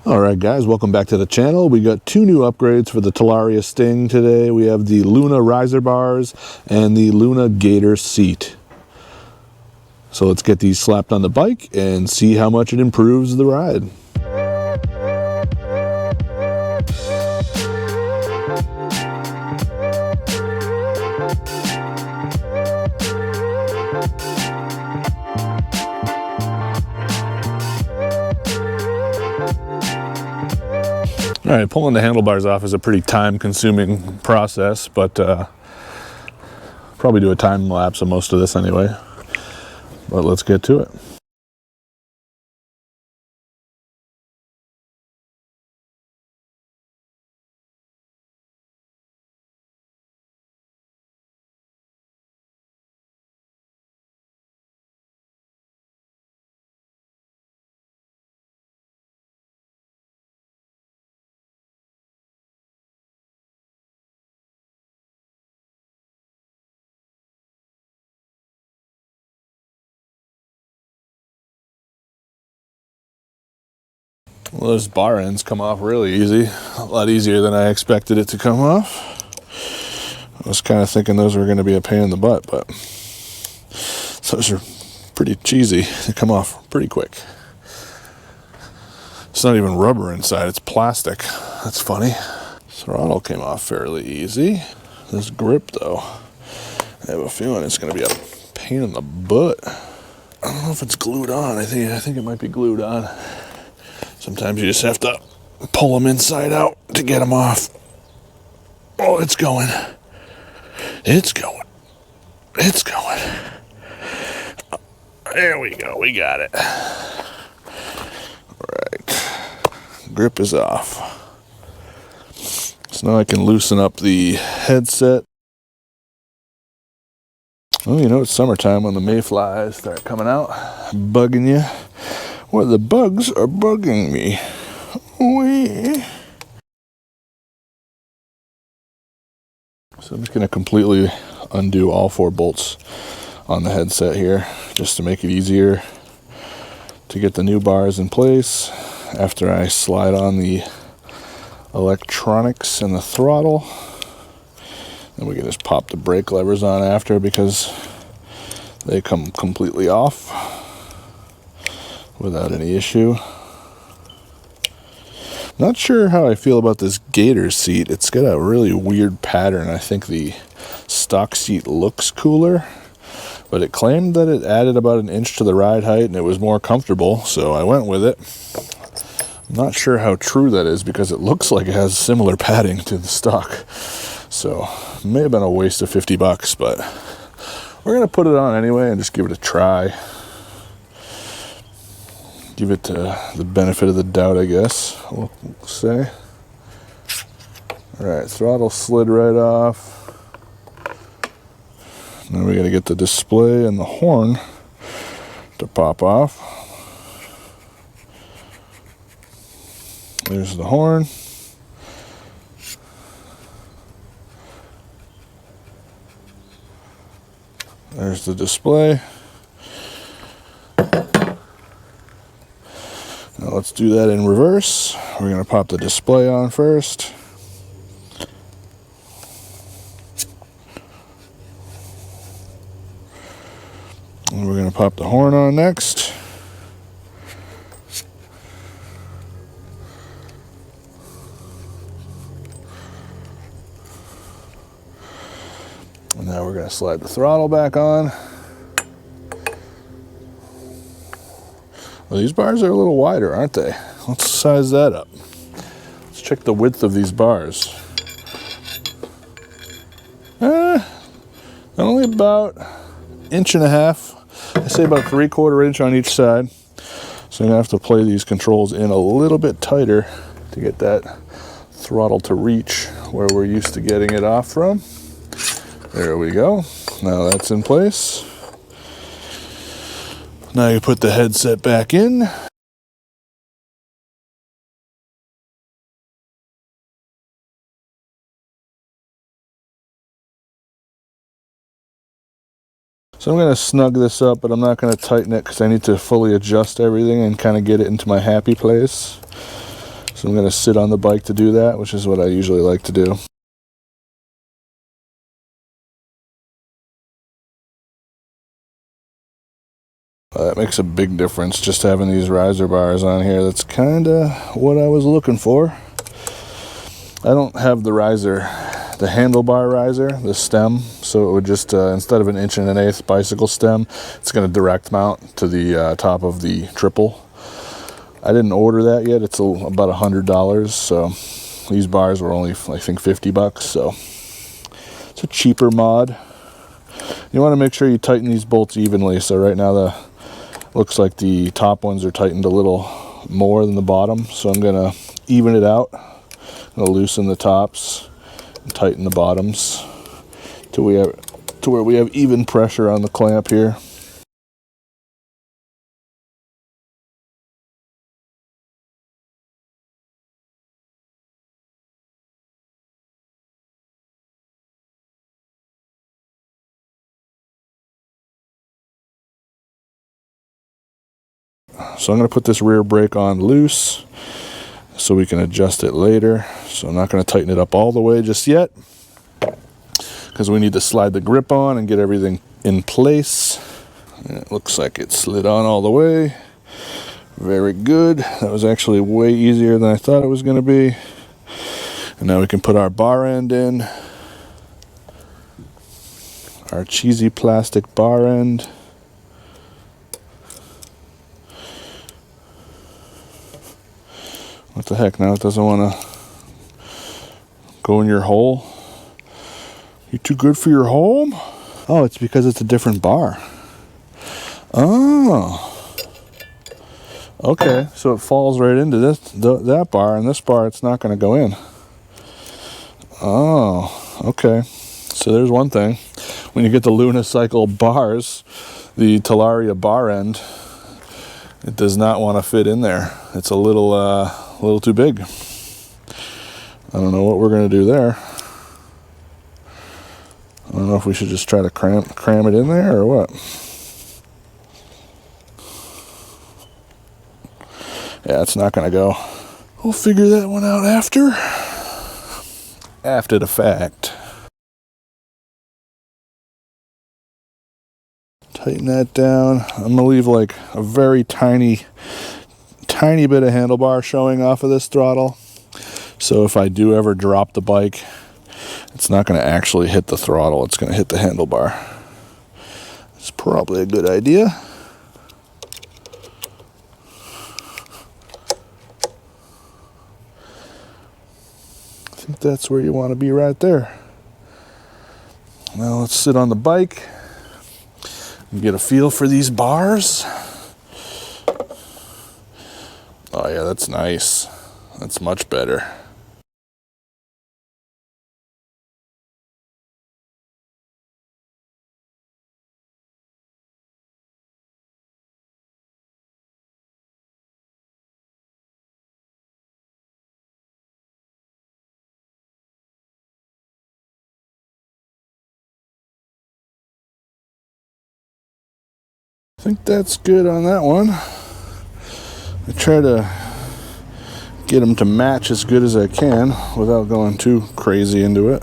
Alright guys, welcome back to the channel. We got two new upgrades for the Talaria Sting today. We have the Luna riser bars and the Luna Gator seat. So let's get these slapped on the bike and see how much it improves the ride. Alright, pulling the handlebars off is a pretty time-consuming process, but probably do a time lapse of most of this anyway. But let's get to it. Well, those bar ends come off really easy, a lot easier than I expected it to come off. I was kind of thinking those were going to be a pain in the butt, but those are pretty cheesy. They come off pretty quick. It's not even rubber inside, it's plastic. That's funny. Throttle came off fairly easy. This grip though, I have a feeling it's going to be a pain in the butt. I don't know if it's glued on. I think it might be glued on. Sometimes you just have to pull them inside out to get them off. Oh, it's going. It's going. It's going. There we go. We got it. All right. Grip is off. So now I can loosen up the headset. Oh, you know, it's summertime when the mayflies start coming out, bugging you. Well, the bugs are bugging me. So I'm just going to completely undo all 4 bolts on the headset here, just to make it easier to get the new bars in place after I slide on the electronics and the throttle. Then we can just pop the brake levers on after because they come completely off without any issue. Not sure how I feel about this Gator seat. It's got a really weird pattern. I think the stock seat looks cooler, but it claimed that it added about an inch to the ride height and it was more comfortable, so I went with it. I'm not sure how true that is because it looks like it has similar padding to the stock. So it may have been a waste of 50 bucks, but we're going to put it on anyway and just give it a try. Give it the benefit of the doubt, I guess, we'll say. All right, throttle slid right off. Now we got to get the display and the horn to pop off. There's the horn. There's the display. Now let's do that in reverse. We're going to pop the display on first. And we're going to pop the horn on next. And now we're going to slide the throttle back on. Well, these bars are a little wider, aren't they? Let's size that up. Let's check the width of these bars. Only about 1.5 inches. I say about 3/4 inch on each side. So I'm gonna have to play these controls in a little bit tighter to get that throttle to reach where we're used to getting it off from. There we go. Now that's in place. Now you put the headset back in. So I'm going to snug this up, but I'm not going to tighten it because I need to fully adjust everything and kind of get it into my happy place. So I'm going to sit on the bike to do that, which is what I usually like to do. That makes a big difference, just having these riser bars on here. That's kind of what I was looking for. I don't have the riser, the handlebar riser, the stem, so it would just, instead of an 1 1/8" bicycle stem, it's going to direct mount to the top of the triple. I didn't order that yet. It's about $100, so these bars were only, I think, $50, so it's a cheaper mod. You want to make sure you tighten these bolts evenly. So right now looks like the top ones are tightened a little more than the bottom, so I'm going to even it out. I'm going to loosen the tops and tighten the bottoms to where we have even pressure on the clamp here. So I'm going to put this rear brake on loose so we can adjust it later. So I'm not going to tighten it up all the way just yet, because we need to slide the grip on and get everything in place. And it looks like it slid on all the way. Very good. That was actually way easier than I thought it was going to be. And now we can put our bar end in. Our cheesy plastic bar end. What the heck, now it doesn't want to go in your hole? You too good for your home? Oh, it's because it's a different bar. Oh. Okay, so it falls right into that bar, and this bar, it's not going to go in. Oh, okay. So there's one thing. When you get the Lunicycle bars, the Talaria bar end, it does not want to fit in there. It's a little too big. I don't know what we're going to do there. I don't know if we should just try to cram it in there or what. Yeah, it's not going to go. We'll figure that one out after the fact. Tighten that down. I'm going to leave like a very tiny bit of handlebar showing off of this throttle. So if I do ever drop the bike, it's not going to actually hit the throttle. It's going to hit the handlebar. It's probably a good idea. I think that's where you want to be, right there. Now let's sit on the bike and get a feel for these bars. Oh yeah, that's nice. That's much better. I think that's good on that one. I try to get them to match as good as I can without going too crazy into it.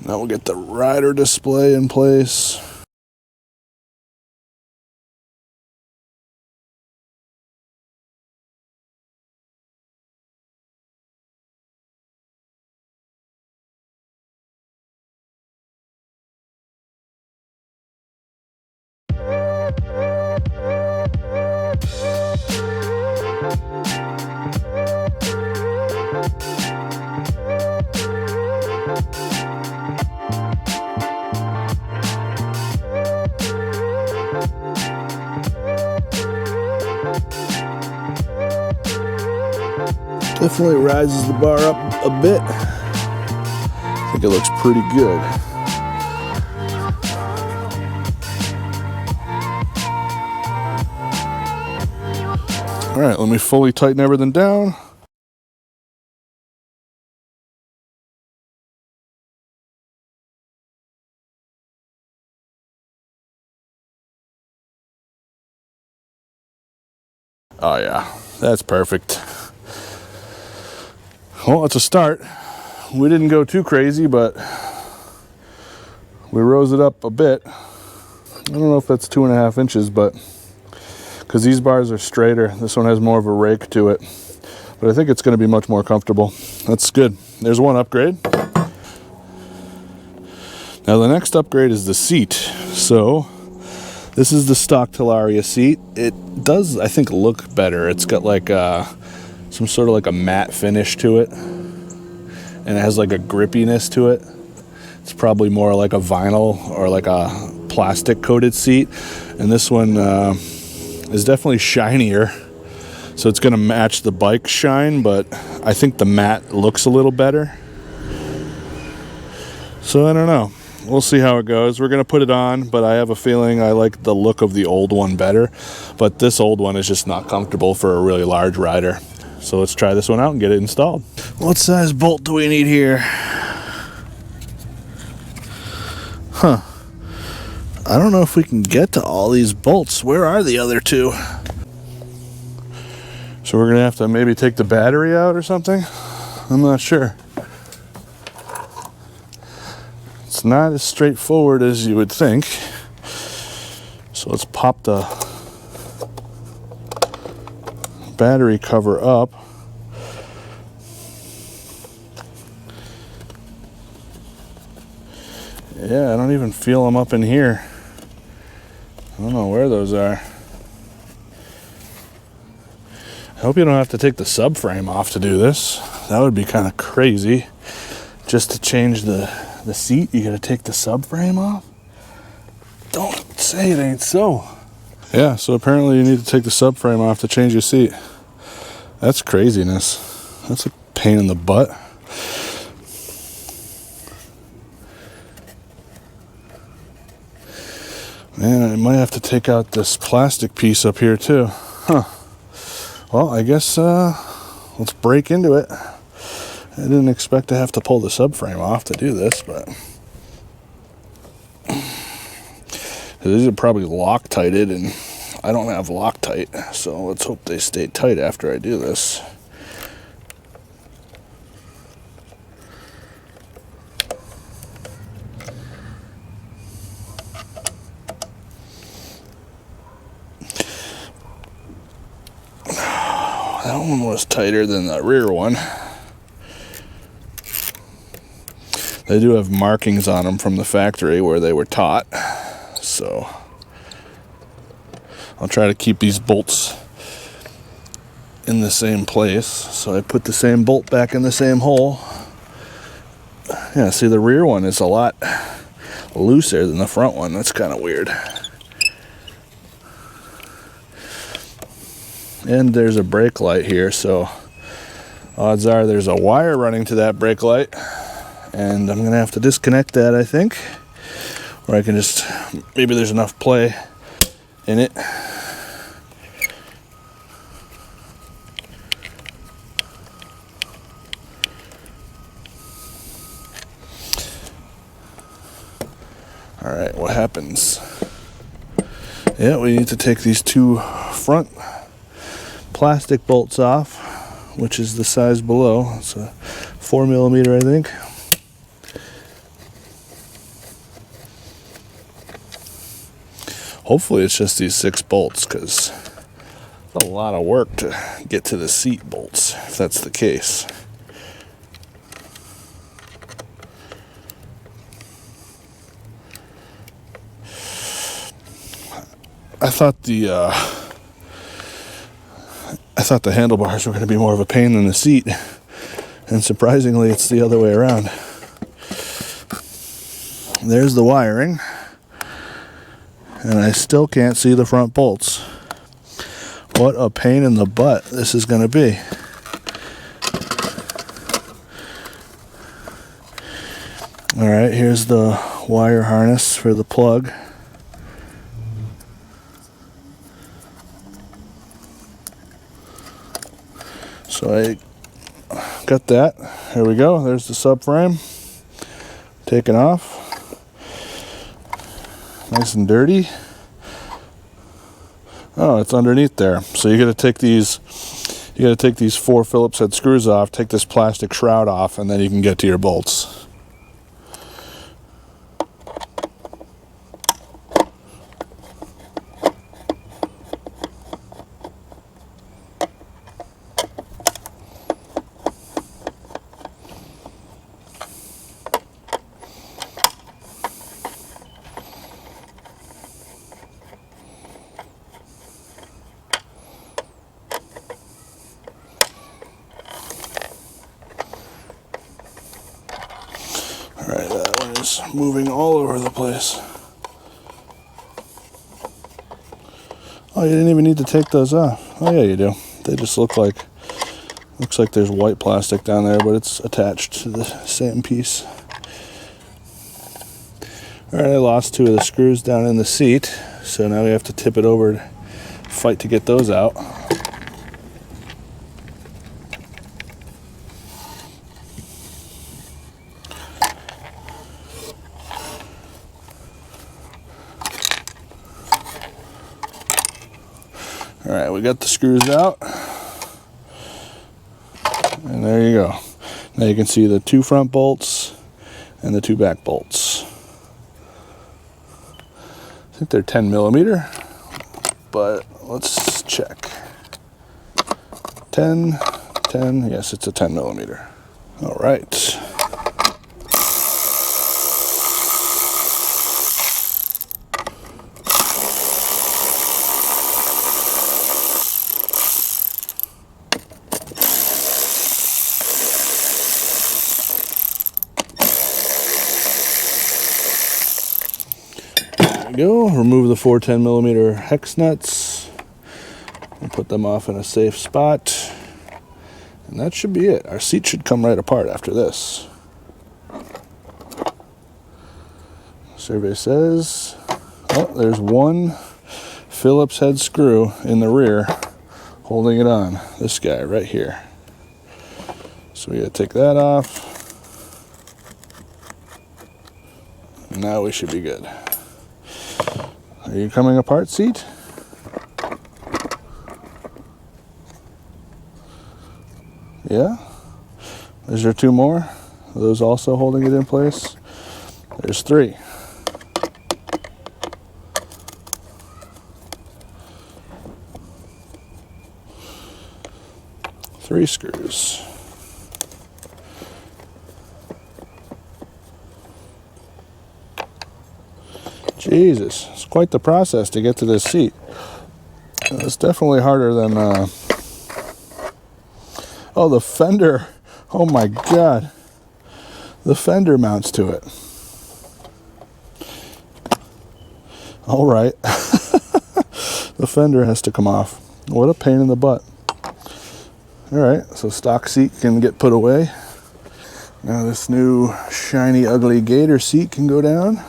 Now we'll get the rider display in place. Definitely rises the bar up a bit. I think it looks pretty good. All right, let me fully tighten everything down. Oh yeah, that's perfect. Well, it's a start. We didn't go too crazy, but we rose it up a bit. I don't know if that's 2.5 inches, but because these bars are straighter, this one has more of a rake to it. But I think it's going to be much more comfortable. That's good. There's one upgrade. Now the next upgrade is the seat. So this is the stock Talaria seat. It does, I think, look better. It's got like some sort of like a matte finish to it, and it has like a grippiness to it. It's probably more like a vinyl or like a plastic coated seat, and this one is definitely shinier, so it's going to match the bike shine, but I think the matte looks a little better. So I don't know. We'll see how it goes. We're going to put it on, but I have a feeling I like the look of the old one better. But this old one is just not comfortable for a really large rider. So let's try this one out and get it installed. What size bolt do we need here? Huh. I don't know if we can get to all these bolts. Where are the other two? So we're going to have to maybe take the battery out or something? I'm not sure. It's not as straightforward as you would think. So let's pop the battery cover up. Yeah, I don't even feel them up in here. I don't know where those are. I hope you don't have to take the subframe off to do this. That would be kind of crazy. Just to change the seat, you gotta take the subframe off? Don't say it ain't so. Yeah, so apparently you need to take the subframe off to change your seat. That's craziness. That's a pain in the butt. Man, I might have to take out this plastic piece up here too. Huh. Well, I guess let's break into it. I didn't expect to have to pull the subframe off to do this, but these are probably Loctited, and I don't have Loctite, so let's hope they stay tight after I do this. That one was tighter than the rear one. They do have markings on them from the factory where they were taught, so I'll try to keep these bolts in the same place. So I put the same bolt back in the same hole. Yeah, see, the rear one is a lot looser than the front one. That's kind of weird. And there's a brake light here, so odds are there's a wire running to that brake light. And I'm going to have to disconnect that, I think. Or I can just, maybe there's enough play in it. Alright, what happens? Yeah, we need to take these two front plastic bolts off, which is the size below. It's a 4mm, I think. Hopefully it's just these 6 bolts, because it's a lot of work to get to the seat bolts, if that's the case. I thought the handlebars were going to be more of a pain than the seat, and surprisingly it's the other way around. There's the wiring. And I still can't see the front bolts. What a pain in the butt this is going to be. Alright, here's the wire harness for the plug. So I got that. Here we go. There's the subframe. Taken off. Nice and dirty. Oh, it's underneath there. So you got to take these 4 Phillips head screws off, take this plastic shroud off, and then you can get to your bolts. Alright, that one is moving all over the place. Oh, you didn't even need to take those off. Oh yeah, you do. They just looks like there's white plastic down there, but it's attached to the same piece. Alright, I lost 2 of the screws down in the seat, so now we have to tip it over to fight to get those out. Alright, we got the screws out. And there you go. Now you can see the 2 front bolts and the 2 back bolts. I think they're 10 millimeter, but let's check. 10, yes, it's a 10 millimeter. Alright. Go. Remove the 4 10 millimeter hex nuts and put them off in a safe spot, and that should be it. Our seat should come right apart after this. Survey says, oh, there's 1 Phillips head screw in the rear holding it on. This guy right here. So we gotta take that off. Now we should be good. Are you coming apart, seat? Yeah? Is there 2 more? Are those also holding it in place? There's 3. Three screws. Jesus, it's quite the process to get to this seat. It's definitely harder than, oh, the fender. Oh my God. The fender mounts to it. All right. The fender has to come off. What a pain in the butt. All right, so stock seat can get put away. Now this new shiny, ugly Gator seat can go down.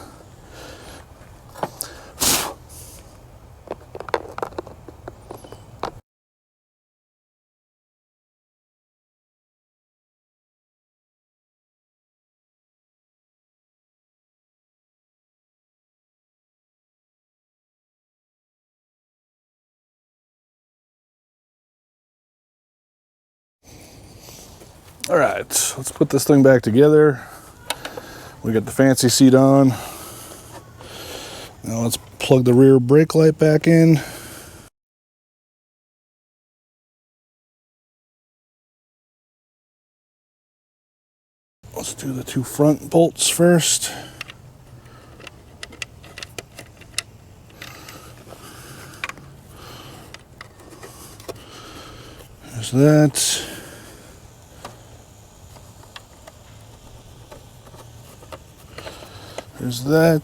All right, let's put this thing back together. We got the fancy seat on. Now let's plug the rear brake light back in. Let's do the 2 front bolts first. There's that. There's that.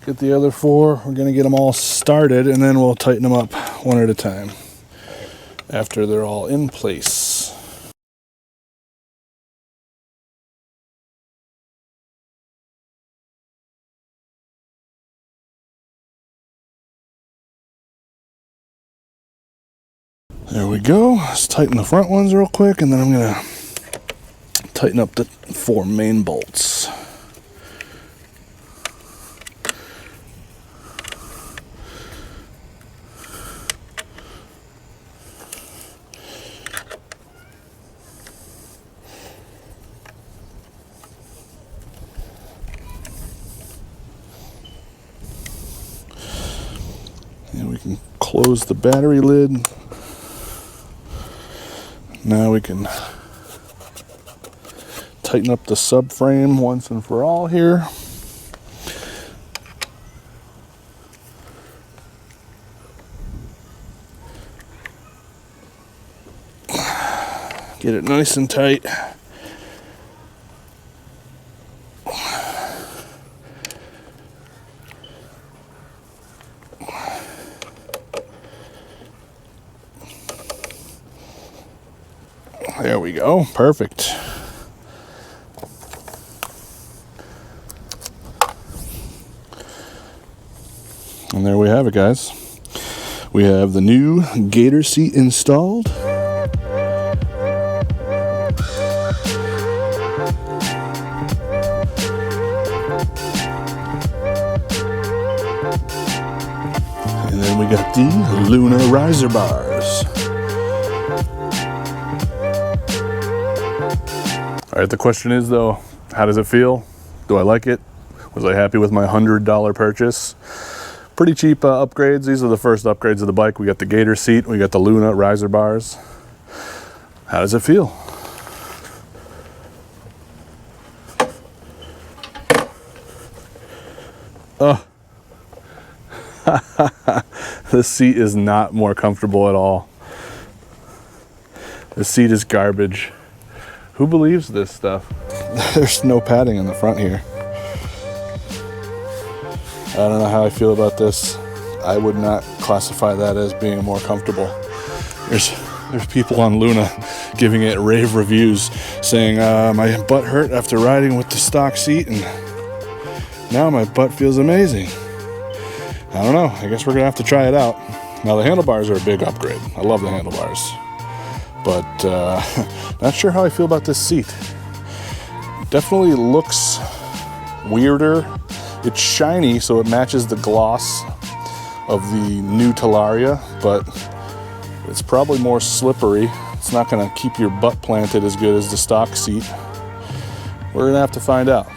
Get the other 4. We're going to get them all started, and then we'll tighten them up one at a time after they're all in place. There we go. Let's tighten the front ones real quick, and then I'm going to tighten up the 4 main bolts. And we can close the battery lid. Now we can tighten up the subframe once and for all here. Get it nice and tight. There we go, perfect. And there we have it, guys. We have the new Gator seat installed. And then we got the Luna riser bars. All right, the question is though, how does it feel? Do I like it? Was I happy with my $100 purchase? Pretty cheap upgrades. These are the first upgrades of the bike. We got the Gator seat, we got the Luna riser bars. How does it feel? Oh, this seat is not more comfortable at all. This seat is garbage. Who believes this stuff? There's no padding in the front here. I don't know how I feel about this. I would not classify that as being more comfortable. There's people on Luna giving it rave reviews saying my butt hurt after riding with the stock seat and now my butt feels amazing. I don't know. I guess we're gonna have to try it out. Now the handlebars are a big upgrade. I love the handlebars. But not sure how I feel about this seat. Definitely looks weirder. It's shiny, so it matches the gloss of the new Talaria, but it's probably more slippery. It's not gonna keep your butt planted as good as the stock seat. We're gonna have to find out.